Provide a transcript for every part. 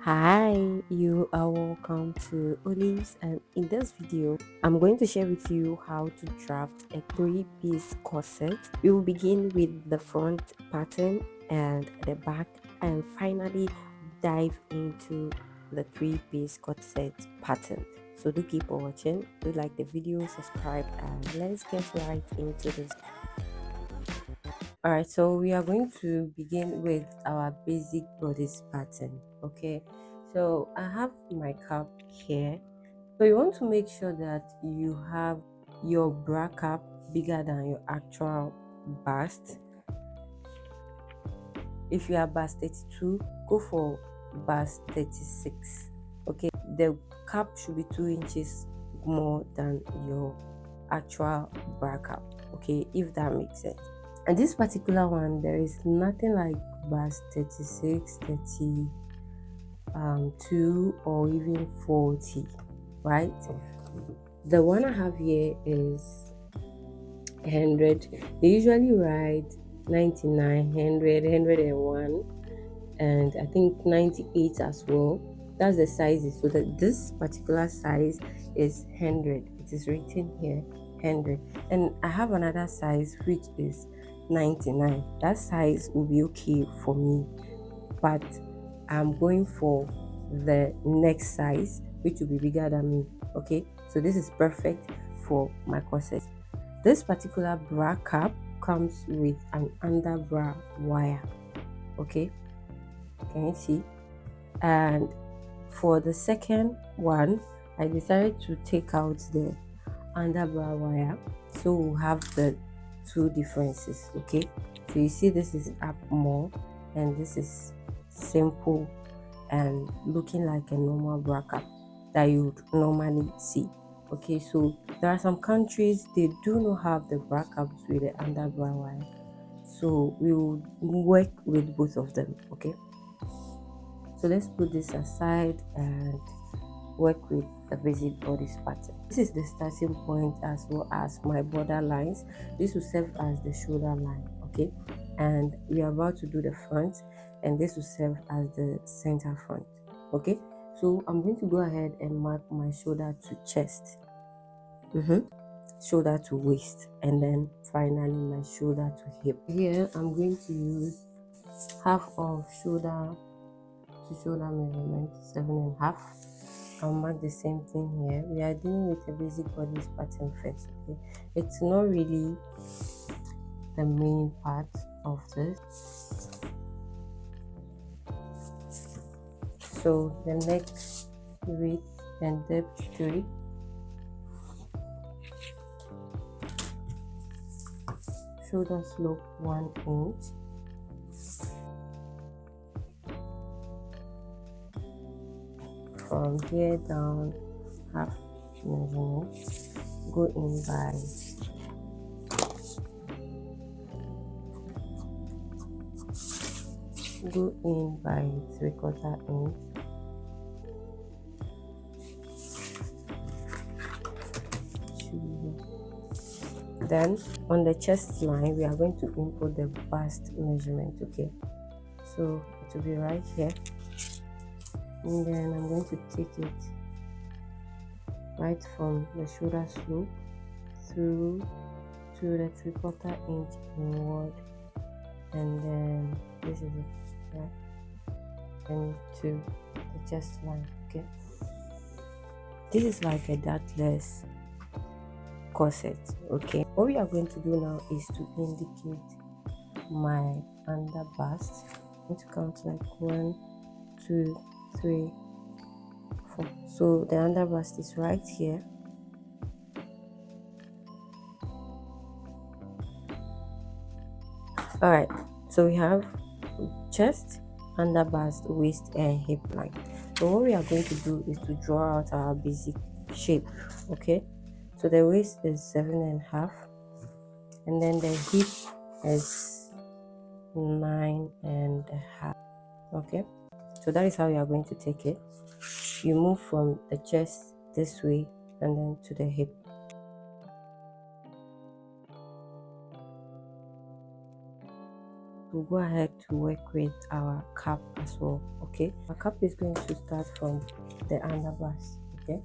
Hi, you are welcome to Olives, and in this video I'm going to share with you how to draft a three-piece corset. We will begin with the front pattern and the back, and finally dive into the three-piece corset pattern. So do keep watching, do like the video, subscribe, and let's get right into this. All right, so we are going to begin with our basic bodice pattern. Okay, so I have my cap here. So you want to make sure that you have your bra cap bigger than your actual bust. If you are bust 32, go for bust 36. Okay, the cap should be 2 inches more than your actual bra cap. Okay, if that makes sense. And this particular one, there is nothing like bust 36, 32, or even 40, right? The one I have here is 100. They usually write 99, 100, 101, and I think 98 as well. That's the sizes. So that this particular size is 100. It is written here 100. And I have another size which is 99. That size will be okay for me, but I'm going for the next size which will be bigger than me. Okay, so this is perfect for my corset. This particular bra cap comes with an under bra wire. Okay, can you see? And for the second one, I decided to take out the under bra wire, so we'll have the two differences. Okay, so you see this is up more and this is simple and looking like a normal bra cap that you would normally see. Okay, so there are some countries they do not have the bra caps with the under bra wire, so we will work with both of them. Okay, so let's put this aside and work with the basic bodice pattern. This is the starting point as well as my border lines. This will serve as the shoulder line. Okay, and we are about to do the front, and this will serve as the center front. Okay, so I'm going to go ahead and mark my shoulder to chest, shoulder to waist, and then finally my shoulder to hip. Here I'm going to use half of shoulder to shoulder measurement, 7.5. I'll mark the same thing here. We are dealing with a basic bodice pattern first. Okay, it's not really the main part of this. So the neck width and depth 3, shoulder slope 1 inch, from here down half measurement, go in by 3/4 inch, then on the chest line we are going to input the bust measurement. Okay, so it will be right here, and then I'm going to take it right from the shoulder slope through to the 3/4 inch inward, and then this is it, right, and to the chest line. Okay, this is like a dartless corset. Okay, what we are going to do now is to indicate my under bust. I'm going to count like 1, 2, 3, 4. So the under bust is right here. All right, so we have chest, under bust, waist, and hip line. So what we are going to do is to draw out our basic shape. Okay, so the waist is 7.5, and then the hip is 9.5. Okay, so that is how you are going to take it. You move from the chest this way and then to the hip. we'll go ahead to work with our cap as well. Okay, our cap is going to start from the underbust. Okay,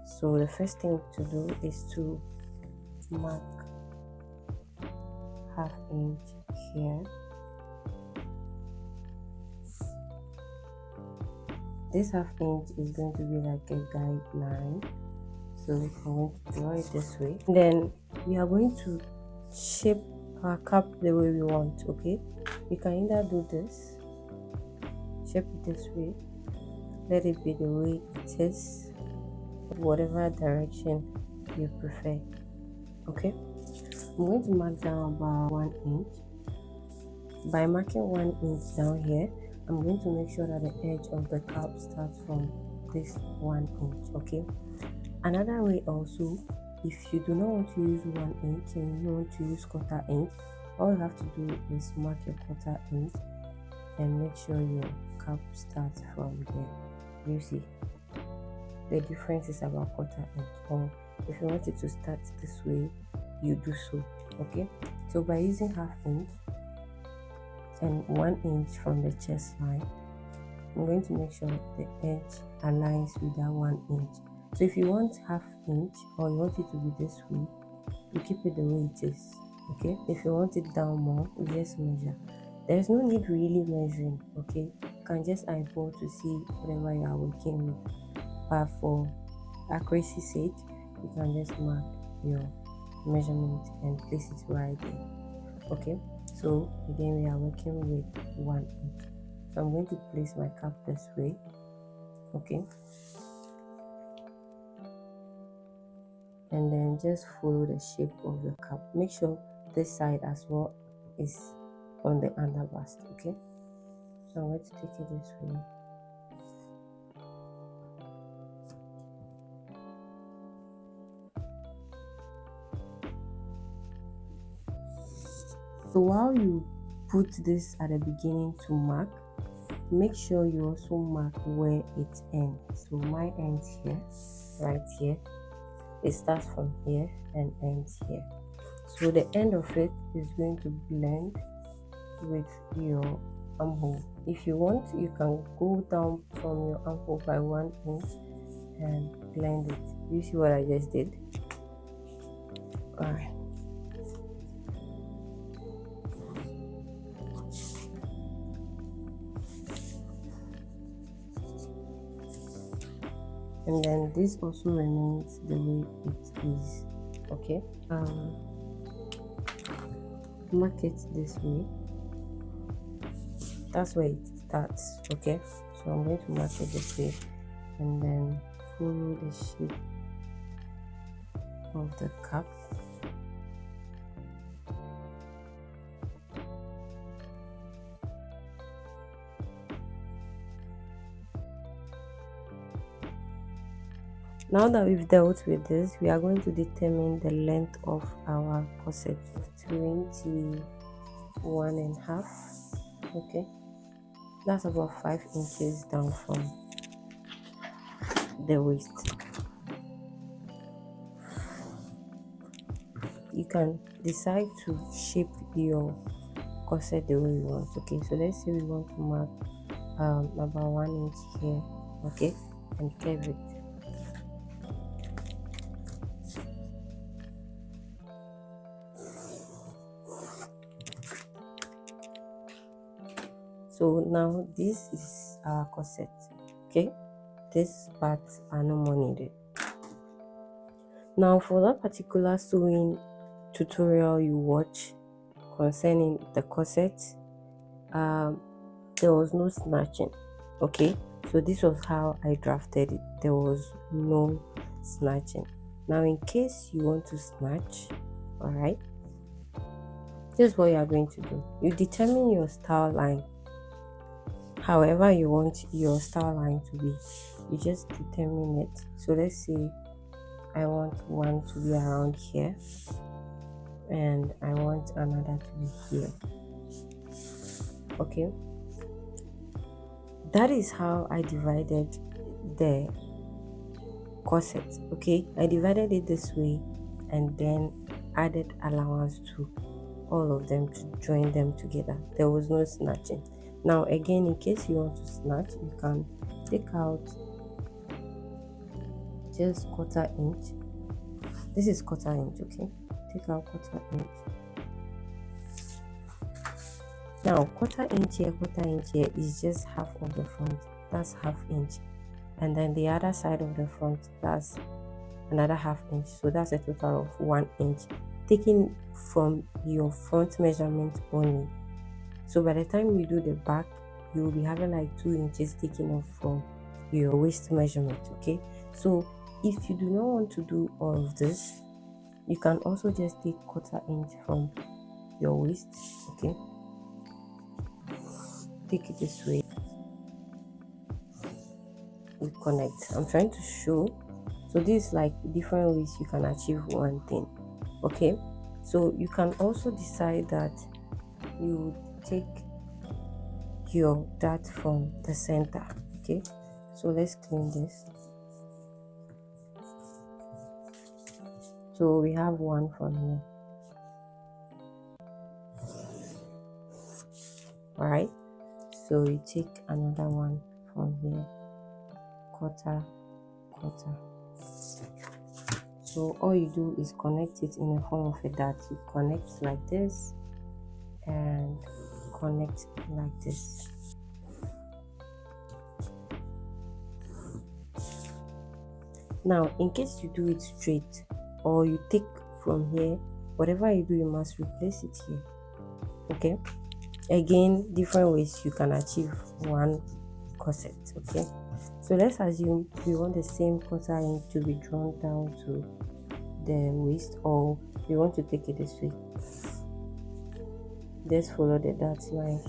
so the first thing to do is to mark ½ inch here. This ½ inch is going to be like a guideline, so I'm going to draw it this way. Then we are going to shape our cap the way we want. Okay, you can either do this, shape it this way, let it be the way it is, whatever direction you prefer. Okay, I'm going to mark down about 1 inch. By marking 1 inch down here, I'm going to make sure that the edge of the cap starts from this 1 inch. Okay, another way also, if you do not want to use 1 inch and you want to use 1/4 inch, all you have to do is mark your 1/4 inch and make sure your cap starts from there. You see, the difference is about 1/4 inch. Or if you want it to start this way, you do so. Okay, so by using ½ inch and 1 inch from the chest line, I'm going to make sure the edge aligns with that 1 inch. So if you want ½ inch or you want it to be this way, you keep it the way it is. Okay, if you want it down more, you just measure. There's no need really measuring. Okay, you can just eyeball to see whatever you are working with, but for accuracy's sake, you can just mark your measurement and place it right there. Okay, so again we are working with 1 inch, so I'm going to place my cap this way. Okay, and then just follow the shape of your cap. Make sure this side as well is on the underbust. Okay, so I'm going to take it this way. So while you put this at the beginning to mark, make sure you also mark where it ends. So my ends here, right here. It starts from here and ends here. So the end of it is going to blend with your armhole. If you want, you can go down from your armhole by 1 inch and blend it. You see what I just did? Alright. And then this also remains the way it is. Okay, mark it this way. That's where it starts. Okay, so I'm going to mark it this way and then follow the shape of the cap. Now that we've dealt with this, we are going to determine the length of our corset. 21.5. Okay, that's about 5 inches down from the waist. You can decide to shape your corset the way you want. Okay, so let's say we want to mark about 1 inch here. Okay, and curve it. So now this is our corset. Okay, these parts are no more needed. Now for that particular sewing tutorial you watch concerning the corset, there was no snatching. Okay, so this was how I drafted it. There was no snatching. Now in case you want to snatch, all right, this is what you are going to do. You determine your style line however you want your style line to be. You just determine it. So let's say I want one to be around here and I want another to be here. Okay, that is how I divided the corset. Okay, I divided it this way and then added allowance to all of them to join them together. There was no snatching. Now again, in case you want to snatch, you can take out just 1/4 inch. This is 1/4 inch, okay? Take out 1/4 inch. Now 1/4 inch here, 1/4 inch here is just half of the front. That's ½ inch. And then the other side of the front, that's another ½ inch. So that's a total of 1 inch, taken from your front measurement only. So by the time you do the back, you will be having like 2 inches taken off from your waist measurement, okay? So if you do not want to do all of this, you can also just take 1/4 inch from your waist, okay? Take it this way. We connect. I'm trying to show. So this is like different ways you can achieve one thing, okay? So you can also decide that you take your dart from the center, okay? So let's clean this. So we have one from here. All right, so you take another one from here, 1/4. So all you do is connect it in the form of a dart. You connect like this and connect like this. Now in case you do it straight, or you take from here, whatever you do, you must replace it here, okay? Again, different ways you can achieve one corset, okay? So let's assume we want the same 1/4 inch to be drawn down to the waist, or we want to take it this way. Just follow the dart line.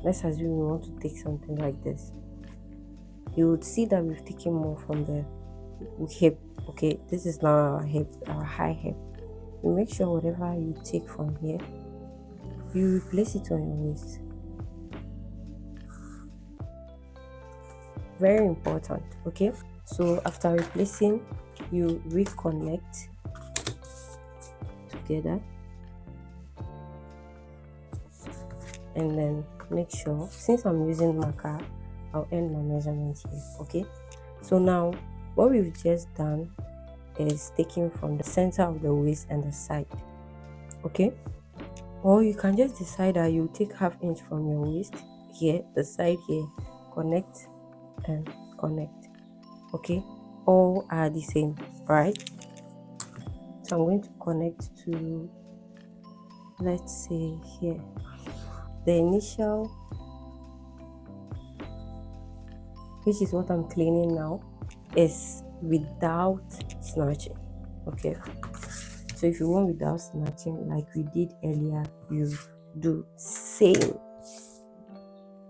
Let's assume we want to take something like this. You would see that we've taken more from the hip, okay? This is now our hip, our high hip. You make sure whatever you take from here, you replace it on your waist. Very important, okay? So after replacing, you reconnect together, and then make sure, since I'm using marker, I'll end my measurement here, okay? So now what we've just done is taking from the center of the waist and the side, okay? Or you can just decide that you take ½ inch from your waist here, the side here, connect and connect, okay? All are the same, right? So I'm going to connect to, let's say here, the initial, which is what I'm cleaning now, is without snatching, okay? So if you want without snatching, like we did earlier, you do same,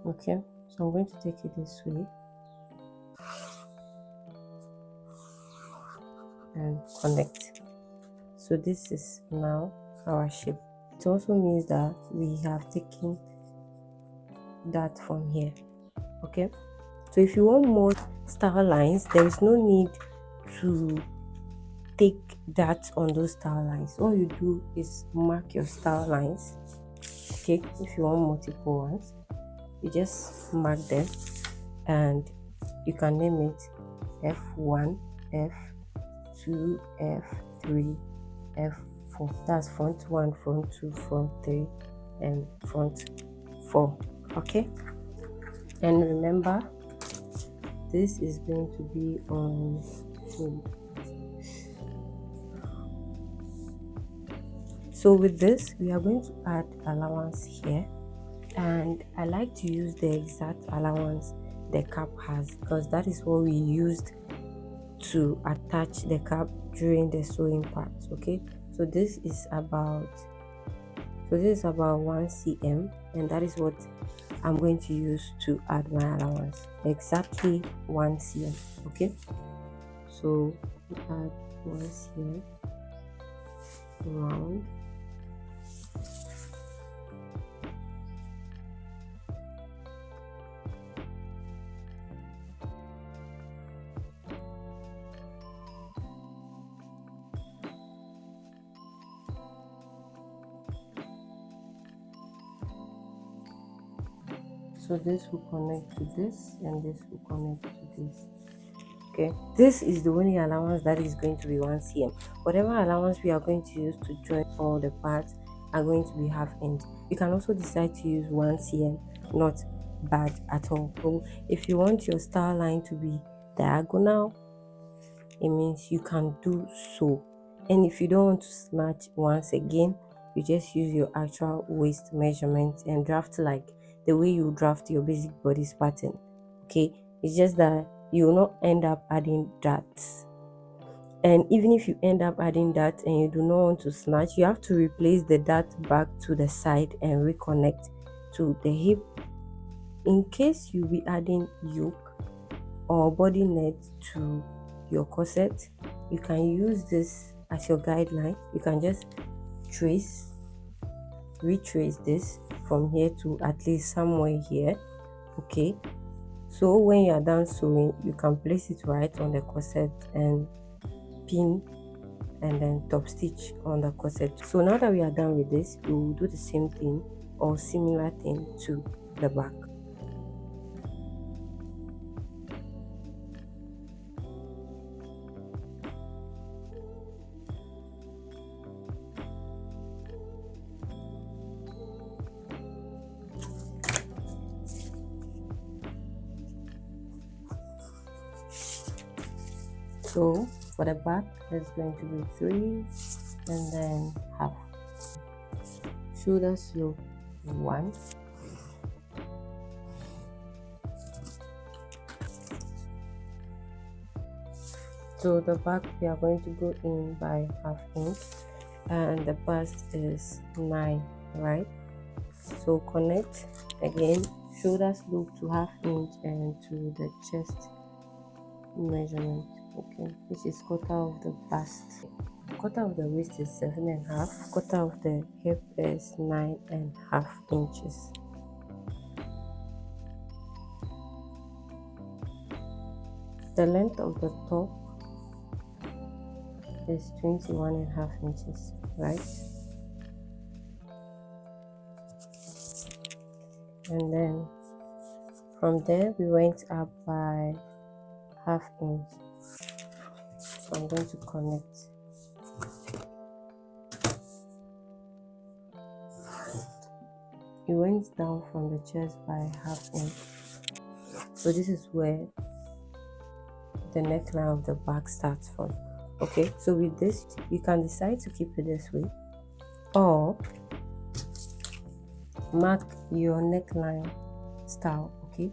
okay? So I'm going to take it this way and connect. So this is now our shape. It also means that we have taken that from here, okay? So if you want more style lines, there is no need to take that on those style lines. All you do is mark your style lines, okay? If you want multiple ones, you just mark them and you can name it F1, F2, F3, F4. That's front 1, front 2, front 3, and front 4, okay? And remember, this is going to be on fold. So with this, we are going to add allowance here, and I like to use the exact allowance the cap has, because that is what we used to attach the cap during the sewing part, okay? So this is about 1 cm, and that is what I'm going to use to add my allowance, exactly 1 cm, okay? So we add 1 cm round, So this will connect to this and this will connect to this. Okay, this is the only allowance that is going to be 1 cm. Whatever allowance we are going to use to join all the parts are going to be ½ inch. You can also decide to use 1 cm, not bad at all. So if you want your star line to be diagonal, it means you can do so. And if you don't want to snatch once again, you just use your actual waist measurement and draft like the way you draft your basic bodice pattern. Okay, it's just that you will not end up adding dots. And even if you end up adding that and you do not want to snatch, you have to replace the dart back to the side and reconnect to the hip. In case you'll be adding yoke or body net to your corset, you can use this as your guideline. You can just retrace this from here to at least somewhere here. Okay, so when you are done sewing, you can place it right on the corset and pin and then top stitch on the corset. So now that we are done with this, we will do the same thing or similar thing to the back. So for the back, it's going to be 3 and then half. Shoulder slope 1. So the back, we are going to go in by ½ inch and the bust is 9, right? So connect again, shoulder slope to ½ inch and to the chest measurement, okay, which is quarter of the bust. Quarter of the waist is 7.5. Quarter of the hip is 9.5 inches. The length of the top is 21.5 inches, right? And then from there we went up by ½ inch. So I'm going to connect. It went down from the chest by ½ inch. So this is where the neckline of the back starts from. Okay, so with this, you can decide to keep it this way or mark your neckline style. Okay,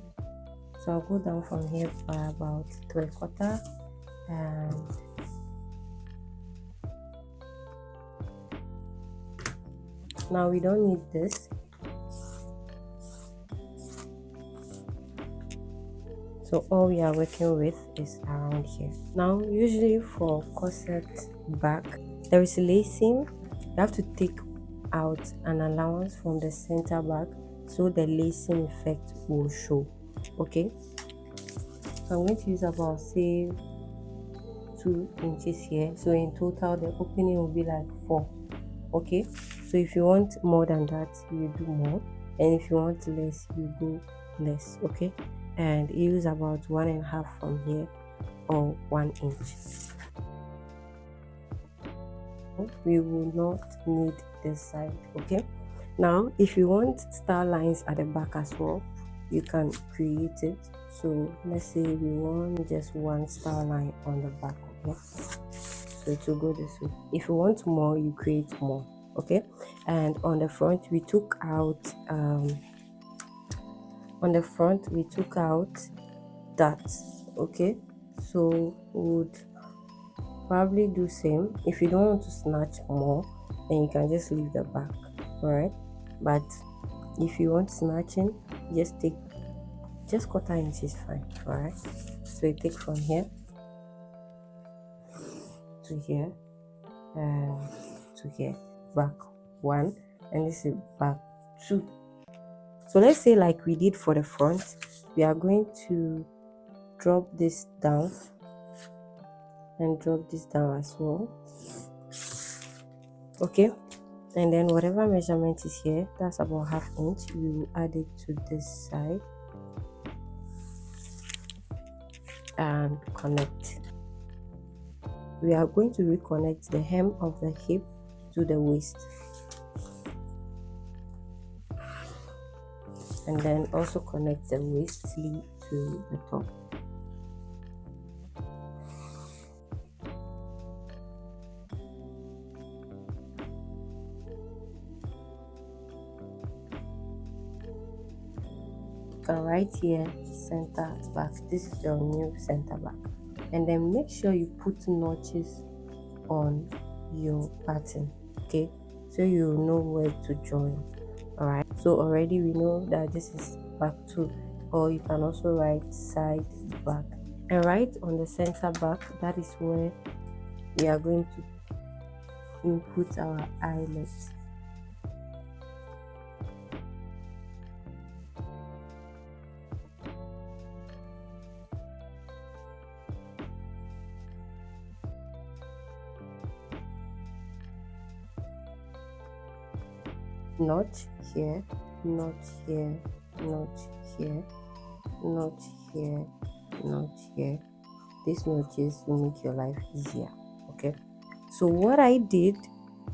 so I'll go down from here by about 3/4 and now we don't need this. So all we are working with is around here. Now usually for corset back, there is lacing. You have to take out an allowance from the center back so the lacing effect will show. Okay, so I'm going to use about say 2 inches here. So in total the opening will be like 4. Okay, so if you want more than that, you do more, and if you want less, you go less. Okay, and use about 1.5 from here or 1 inch. We will not need this side. Okay, now if you want star lines at the back as well, you can create it. So let's say we want just 1 star line on the back. Okay, so it will go this way. If you want more, you create more. Okay, and on the front we took out that. Okay, so we would probably do same. If you don't want to snatch more, then you can just leave the back. All right, but if you want snatching, just 1/4 inch is fine. All right, so you take from here to here and to here, back 1, and this is back 2. So let's say like we did for the front, we are going to drop this down and drop this down as well. Okay, And then whatever measurement is here, that's about 1/2 inch, we will add it to this side and connect. We are going to reconnect the hem of the hip to the waist, and then also connect the waist sleeve to the top. Right here, center back. This is your new center back, and then make sure you put notches on your pattern, okay, so you know where to join. All right, so already we know that this is back 2, or you can also write side back, and right on the center back, that is where we are going to input our eyelet. Notch here, notch here, notch here, notch here, notch here. These notches will make your life easier, okay? So what I did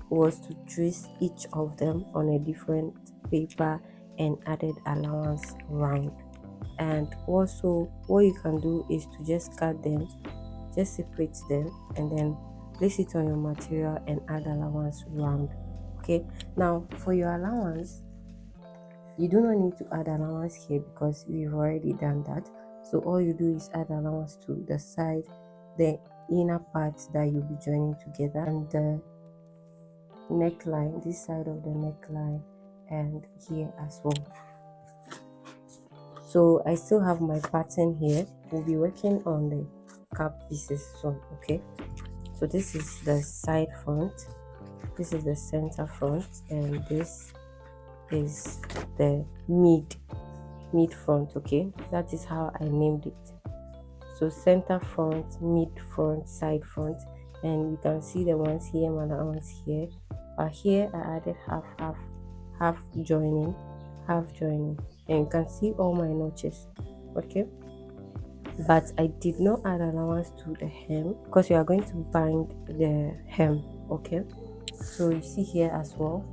was to trace each of them on a different paper and added allowance round. And also what you can do is to just cut them, just separate them, and then place it on your material and add allowance round. Okay, now for your allowance, you do not need to add allowance here because we've already done that. So all you do is add allowance to the side, the inner parts that you'll be joining together, and the neckline, this side of the neckline, and here as well. So I still have my pattern here. We'll be working on the cap pieces soon. Okay, so this is the side front, this is the center front, and this is the mid front. Okay, that is how I named it. So center front, mid front, side front, and you can see the ones here and the ones here. But here I added half joining, and you can see all my notches. Okay, but I did not add allowance to the hem because we are going to bind the hem. Okay, so you see here as well,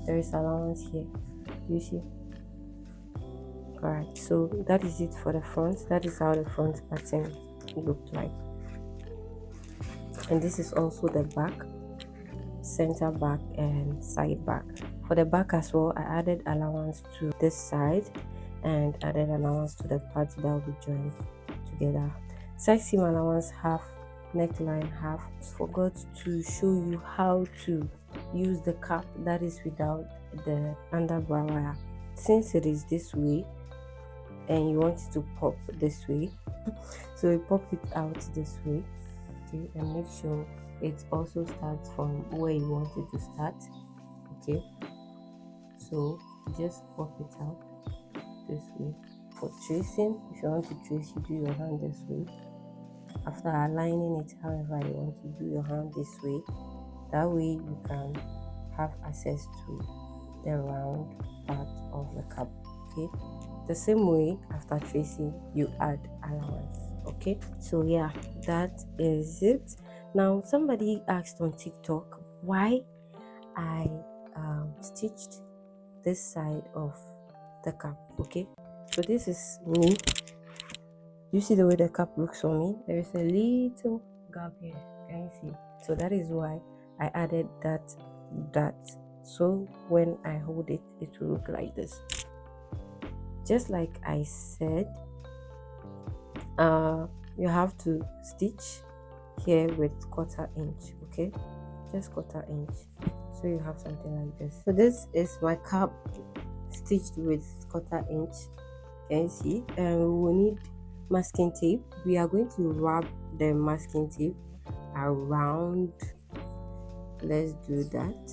there is allowance here, you see. Alright, so that is it for the front. That is how the front pattern looked like, and this is also the back, center back and side back. For the back as well, I added allowance to this side and added allowance to the parts that will be joined together. Side seam allowance half, neckline half. Forgot to show you how to use the cap that is without the underbrow wire. Since it is this way and you want it to pop this way, so you pop it out this way, okay, and make sure it also starts from where you want it to start. Okay, so just pop it out this way. For tracing, if you want to trace, you do your hand this way. After aligning it however you want to do your hand this way, that way you can have access to the round part of the cap. Okay, the same way after tracing you add allowance. Okay, so yeah, that is it. Now somebody asked on TikTok why I stitched this side of the cap. Okay, so this is me. You see the way the cap looks on me? There is a little gap here, can you see? So that is why I added that, so when I hold it, it will look like this. Just like I said, you have to stitch here with 1/4 inch. Okay, just 1/4 inch, so you have something like this. So this is my cap stitched with 1/4 inch, can you see? And we will need masking tape. We are going to wrap the masking tape around. Let's do that.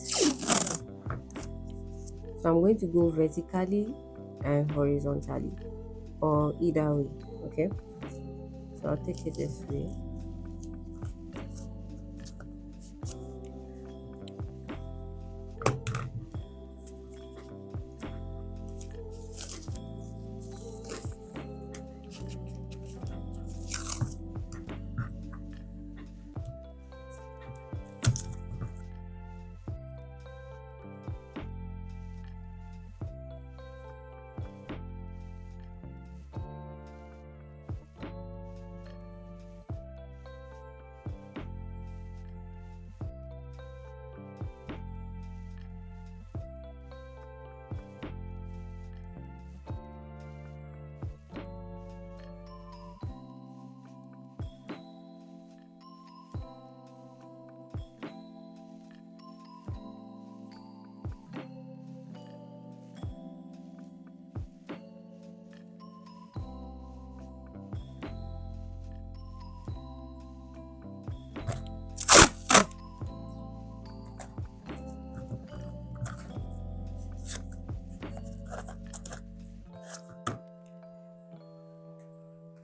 So I'm going to go vertically and horizontally, or either way. Okay, so I'll take it this way.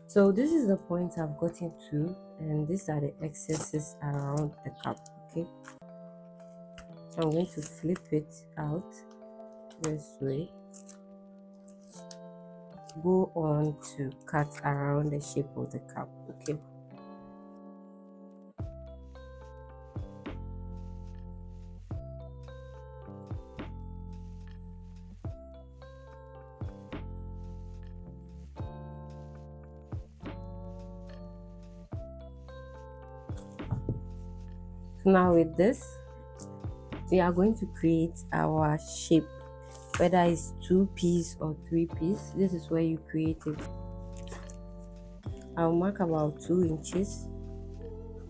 So this is the point I've gotten to, and these are the excesses around the cap. Okay, so I'm going to flip it out this way, go on to cut around the shape of the cap. Okay, so now with this we are going to create our shape, whether it's 2-piece or 3-piece. This is where you create it. I'll mark about 2 inches.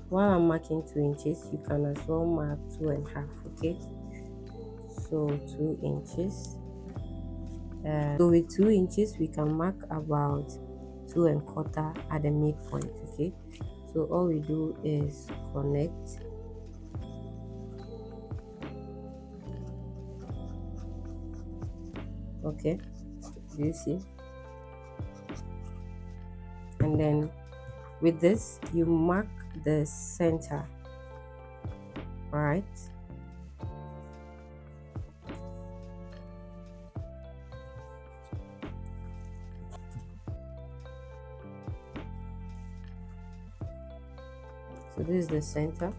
While I'm marking 2 inches, you can as well mark 2.5. Okay, so 2 inches. So with 2 inches we can mark about 2.25 at the midpoint. Okay, so all we do is connect. Okay, do you see? And then with this you mark the center. All right, so this is the center,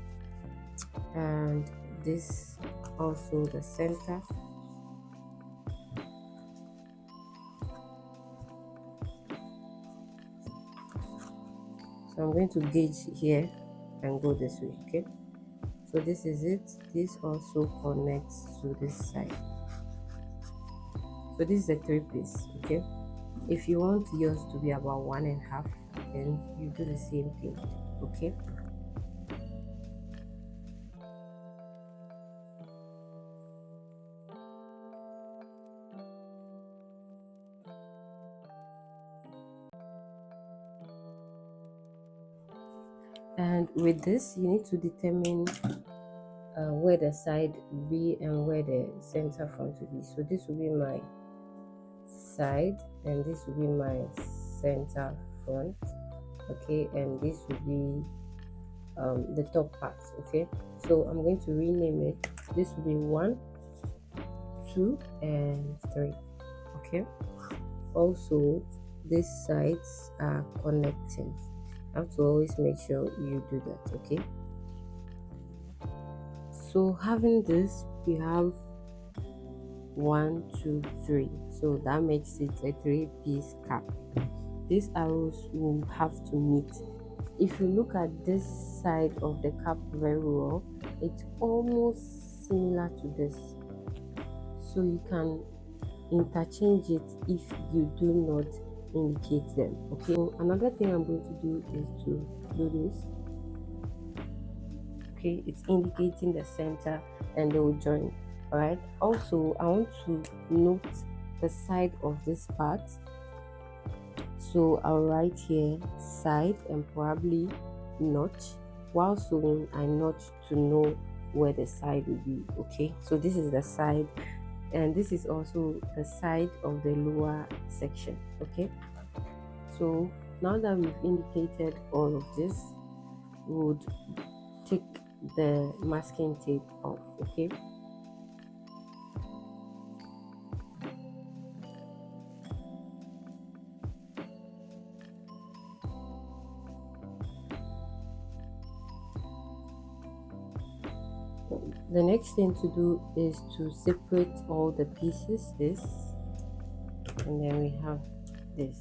and this also the center. So I'm going to gauge here and go this way. Okay, so this is it. This also connects to this side. So this is a 3-piece. Okay, if you want yours to be about 1.5, then you do the same thing. Okay, and with this you need to determine where the side will be and where the center front will be. So this will be my side and this will be my center front. Okay, and this will be the top part. Okay, so I'm going to rename it. This will be 1, 2 and 3. Okay, also these sides are connecting. I have to always make sure you do that. Okay, so having this, we have 1, 2, 3, so that makes it a 3-piece cap. These arrows will have to meet. If you look at this side of the cap very well, it's almost similar to this, so you can interchange it if you do not indicate them. Okay, so another thing I'm going to do is to do this. Okay, it's indicating the center and they will join. All right, also I want to note the side of this part, so I'll write here side and probably notch. While sewing, I notch to know where the side will be. Okay, so this is the side and this is also the side of the lower section. Okay, so now that we've indicated all of this, we would take the masking tape off. Okay, the next thing to do is to separate all the pieces, this, and then we have this.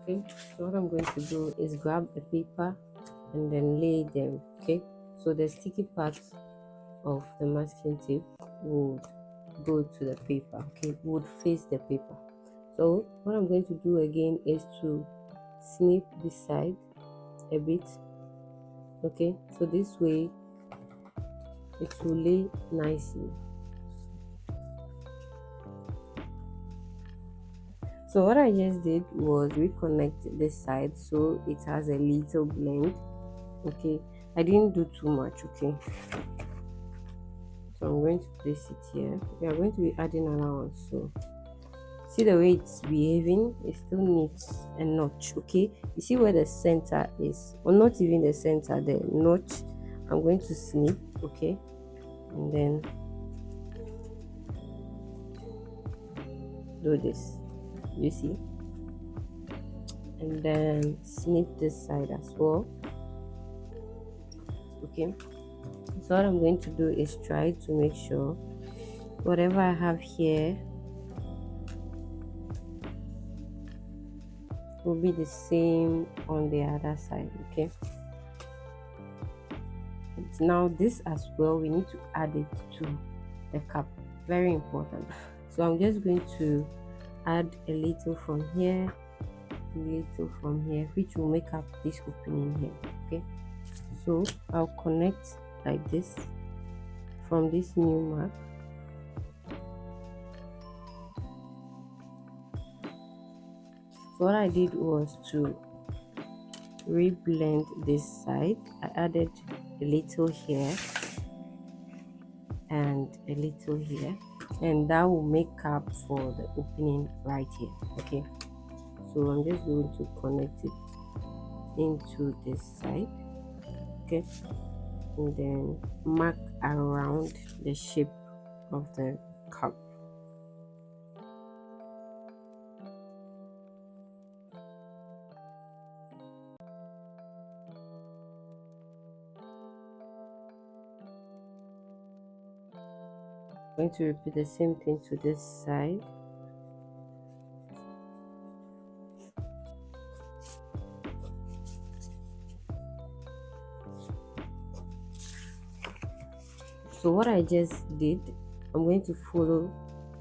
Okay, so what I'm going to do is grab a paper and then lay them. Okay, so the sticky part of the masking tape would go to the paper. Okay, would face the paper. So what I'm going to do again is to snip this side a bit. Okay, so this way it will lay nicely. So what I just did was reconnect this side so it has a little blend. Okay, I didn't do too much. Okay, so I'm going to place it here. We are going to be adding allowance, so See the way it's behaving, it still needs a notch. Okay, you see where the center is, or not even the center, the notch. I'm going to snip, okay, and then do this, you see, and then snip this side as well. Okay, so what I'm going to do is try to make sure whatever I have here will be the same on the other side. Okay, and now this as well, we need to add it to the cap, very important. So I'm just going to add a little from here, a little from here, which will make up this opening here. Okay, so I'll connect like this from this new mark. So what I did was to reblend this side. I added a little here and a little here, and that will make up for the opening right here. Okay, so I'm just going to connect it into this side. Okay, and then mark around the shape of the cup. I'm going to repeat the same thing to this side. So what I just did, I'm going to follow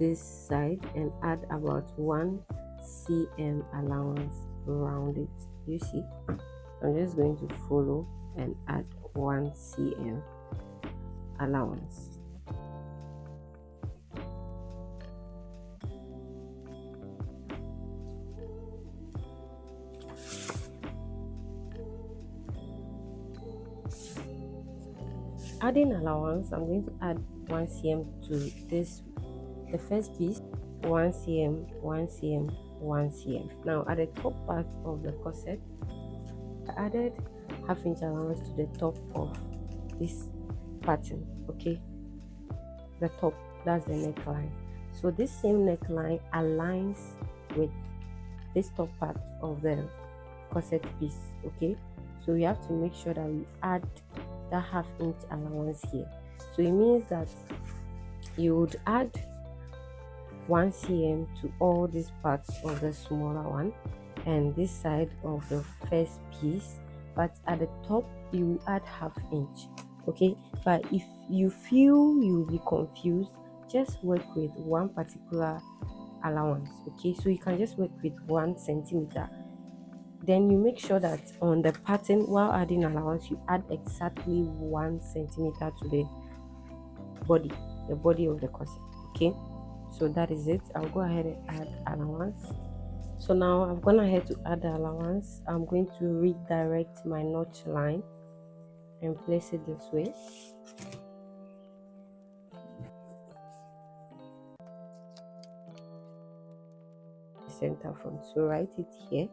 this side and add about 1 cm allowance around it. You see, I'm just going to follow and add 1 cm allowance. Adding allowance, I'm going to add 1 cm to this, the first piece, 1 cm, 1 cm, 1 cm. Now at the top part of the corset, I added ½ inch allowance to the top of this pattern. Okay, the top, that's the neckline. So this same neckline aligns with this top part of the corset piece. Okay, so we have to make sure that we add that ½ inch allowance here. So it means that you would add 1 cm to all these parts of the smaller one and this side of the first piece, but at the top you add ½ inch. Okay, but if you feel you'll be confused, just work with one particular allowance. Okay, so you can just work with 1 centimeter. Then you make sure that on the pattern, while adding allowance, you add exactly 1 centimeter to the body of the corset. Okay, so that is it. I'll go ahead and add allowance. So now I've gone ahead to add the allowance. I'm going to redirect my notch line and place it this way. Center front, so write it here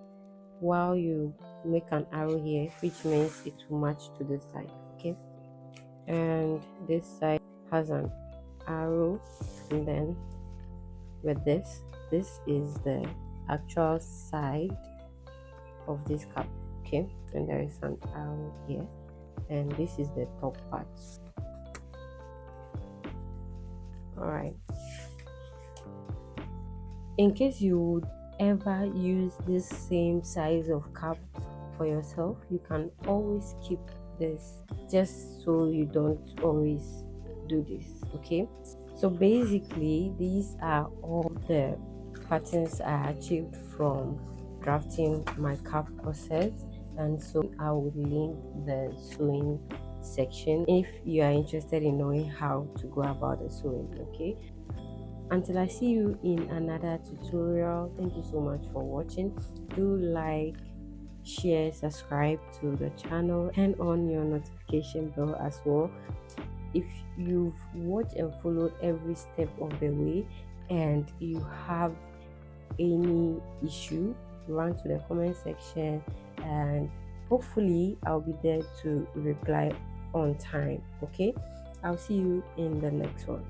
while you make an arrow here, which means it will match to this side. Okay, and this side has an arrow, and then with this is the actual side of this cap. Okay, and there is an arrow here, and this is the top part. All right, in case you would ever use this same size of cap for yourself, you can always keep this, just so you don't always do this. Okay, so basically these are all the patterns I achieved from drafting my cap corset, and so I will link the sewing section if you are interested in knowing how to go about the sewing. Okay, until I see you in another tutorial, thank you so much for watching. Do like, share, subscribe to the channel, turn on your notification bell as well. If you've watched and followed every step of the way and you have any issue, run to the comment section, and hopefully I'll be there to reply on time. Okay, I'll see you in the next one.